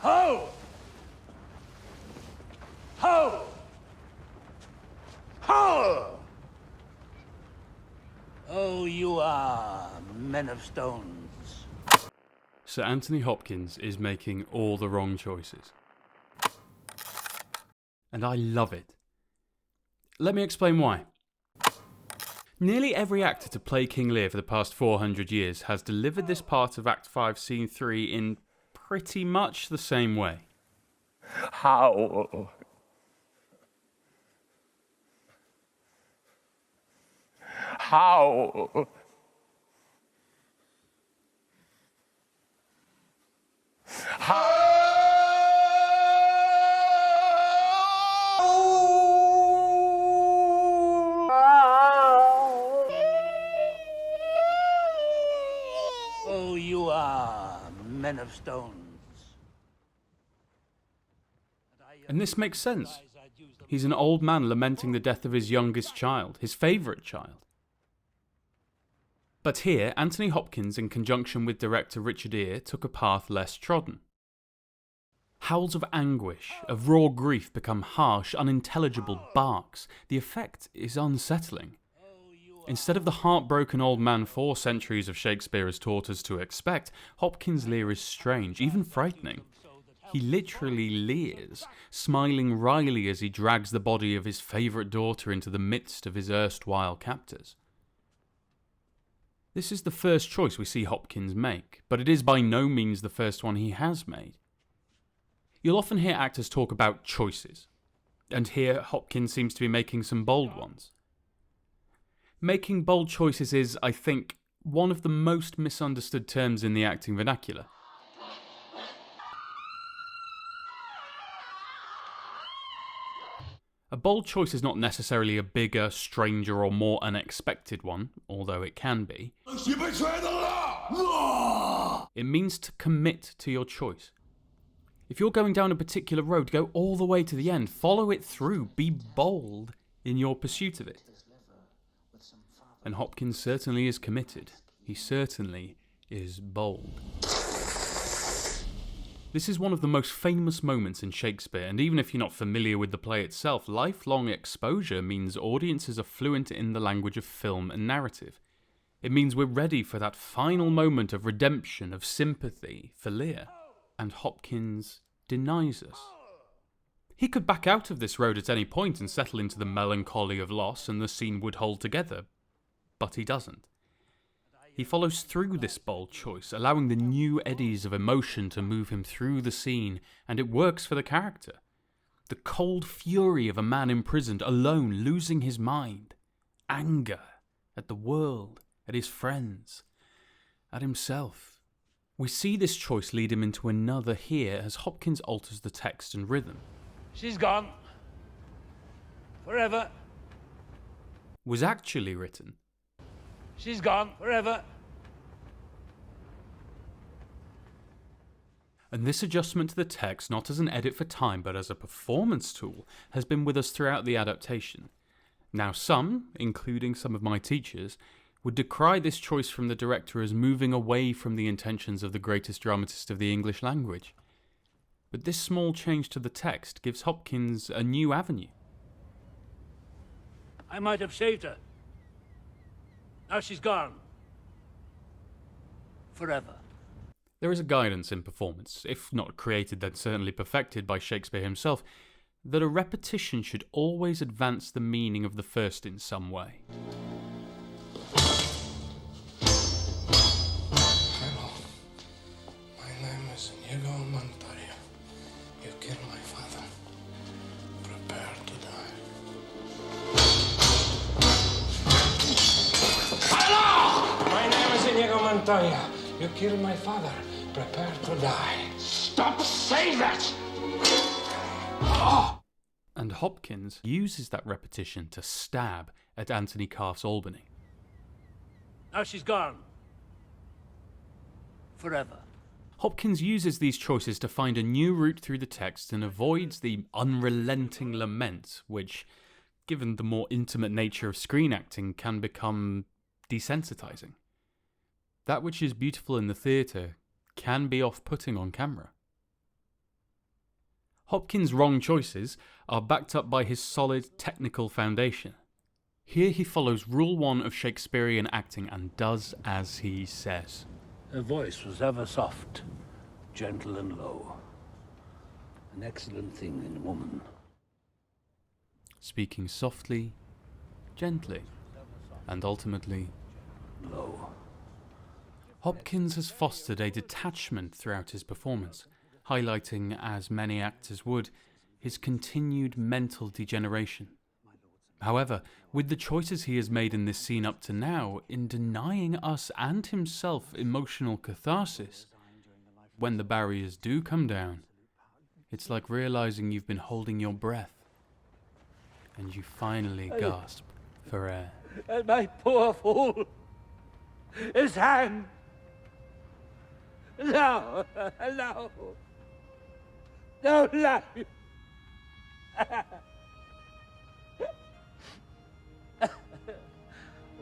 Ho! Ho! Ho! Oh, you are men of stones. Sir Anthony Hopkins is making all the wrong choices. And I love it. Let me explain why. Nearly every actor to play King Lear for the past 400 years has delivered this part of Act 5, Scene 3 in pretty much the same way. How? How? Oh, you are men of stones. And this makes sense. He's an old man lamenting the death of his youngest child, his favourite child. But here, Anthony Hopkins, in conjunction with director Richard Eyre, took a path less trodden. Howls of anguish, of raw grief become harsh, unintelligible barks. The effect is unsettling. Instead of the heartbroken old man 4 centuries of Shakespeare has taught us to expect, Hopkins' Lear is strange, even frightening. He literally leers, smiling wryly as he drags the body of his favourite daughter into the midst of his erstwhile captors. This is the first choice we see Hopkins make, but it is by no means the first one he has made. You'll often hear actors talk about choices, and here Hopkins seems to be making some bold ones. Making bold choices is, I think, one of the most misunderstood terms in the acting vernacular. A bold choice is not necessarily a bigger, stranger, or more unexpected one, although it can be. You betray the law! It means to commit to your choice. If you're going down a particular road, go all the way to the end, follow it through, be bold in your pursuit of it. And Hopkins certainly is committed. He certainly is bold. This is one of the most famous moments in Shakespeare, and even if you're not familiar with the play itself, lifelong exposure means audiences are fluent in the language of film and narrative. It means we're ready for that final moment of redemption, of sympathy for Lear. And Hopkins denies us. He could back out of this road at any point and settle into the melancholy of loss, and the scene would hold together. But he doesn't. He follows through this bold choice, allowing the new eddies of emotion to move him through the scene, and it works for the character. The cold fury of a man imprisoned, alone, losing his mind. Anger at the world, at his friends, at himself. We see this choice lead him into another here as Hopkins alters the text and rhythm. She's gone. Forever. Was actually written. She's gone. Forever. And this adjustment to the text, not as an edit for time, but as a performance tool, has been with us throughout the adaptation. Now some, including some of my teachers, would decry this choice from the director as moving away from the intentions of the greatest dramatist of the English language. But this small change to the text gives Hopkins a new avenue. I might have saved her. Now she's gone. Forever. There is a guidance in performance, if not created then certainly perfected by Shakespeare himself, that a repetition should always advance the meaning of the first in some way. Hello. My name is Inigo Montoya. You killed my father. Prepare to die. Hello! My name is Inigo Montoya. You killed my father. Prepare to die. Stop saying that! Oh! And Hopkins uses that repetition to stab at Anthony Calf's Albany. Now she's gone. Forever. Hopkins uses these choices to find a new route through the text and avoids the unrelenting lament, which, given the more intimate nature of screen acting, can become desensitizing. That which is beautiful in the theatre can be off-putting on camera. Hopkins' wrong choices are backed up by his solid technical foundation. Here he follows rule 1 of Shakespearean acting and does as he says. Her voice was ever soft, gentle and low. An excellent thing in woman. Speaking softly, gently, and ultimately Low. Hopkins has fostered a detachment throughout his performance, highlighting, as many actors would, his continued mental degeneration. However, with the choices he has made in this scene up to now, in denying us and himself emotional catharsis, when the barriers do come down, it's like realizing you've been holding your breath, and you finally gasp for air. And my poor fool is hanged. No, no. No life.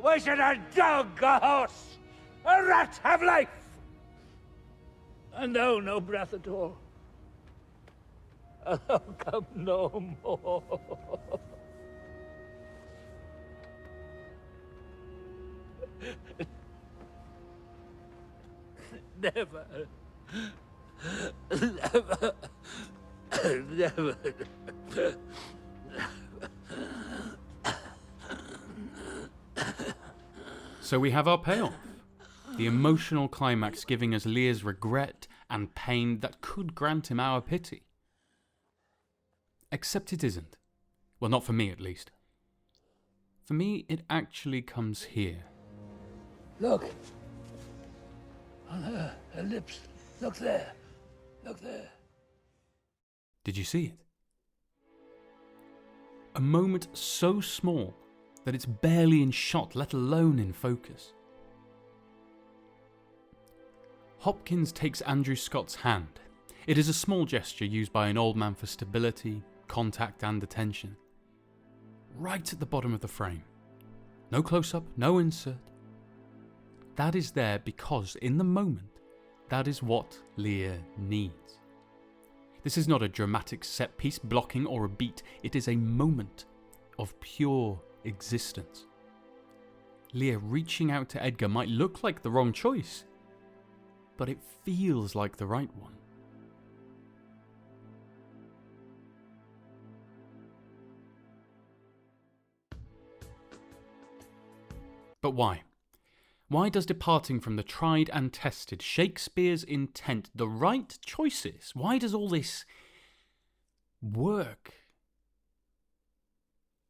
Why should a dog, a horse, a rat have life? And thou no breath at all. And thou come no more. Never. Never. Never. So we have our payoff. The emotional climax giving us Lear's regret and pain that could grant him our pity. Except it isn't. Well, not for me at least. For me, it actually comes here. Look. On her lips. Look there. Look there. Did you see it? A moment so small that it's barely in shot, let alone in focus. Hopkins takes Andrew Scott's hand. It is a small gesture used by an old man for stability, contact and attention. Right at the bottom of the frame. No close-up, no insert. That is there because, in the moment, that is what Lear needs. This is not a dramatic set piece blocking or a beat. It is a moment of pure existence. Lear reaching out to Edgar might look like the wrong choice, but it feels like the right one. But why? Why does departing from the tried and tested Shakespeare's intent, the right choices, why does all this work?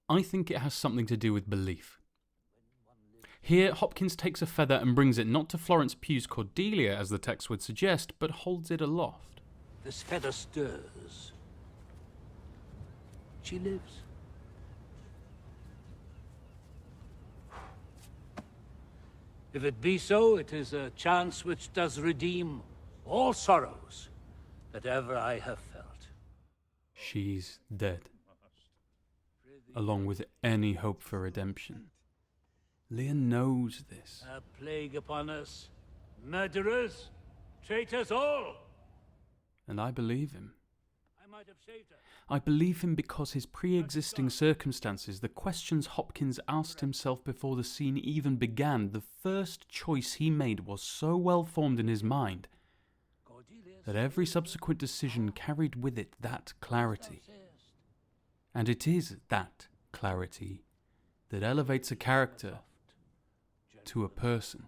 I think it has something to do with belief. Here, Hopkins takes a feather and brings it not to Florence Pugh's Cordelia, as the text would suggest, but holds it aloft. This feather stirs. She lives. If it be so, it is a chance which does redeem all sorrows that ever I have felt. She's dead, along with any hope for redemption. Lear knows this. A plague upon us, murderers, traitors all. And I believe him. I might have saved her. I believe him because his pre-existing circumstances, the questions Hopkins asked himself before the scene even began, the first choice he made was so well formed in his mind that every subsequent decision carried with it that clarity. And it is that clarity that elevates a character to a person.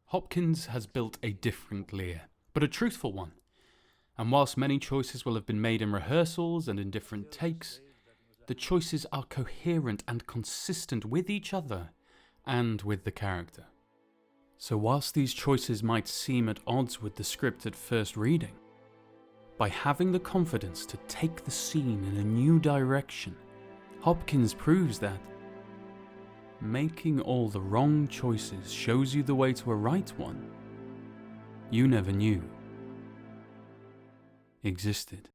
Hopkins has built a different Lear, but a truthful one. And whilst many choices will have been made in rehearsals and in different takes, the choices are coherent and consistent with each other and with the character. So whilst these choices might seem at odds with the script at first reading, by having the confidence to take the scene in a new direction, Hopkins proves that making all the wrong choices shows you the way to a right one you never knew existed.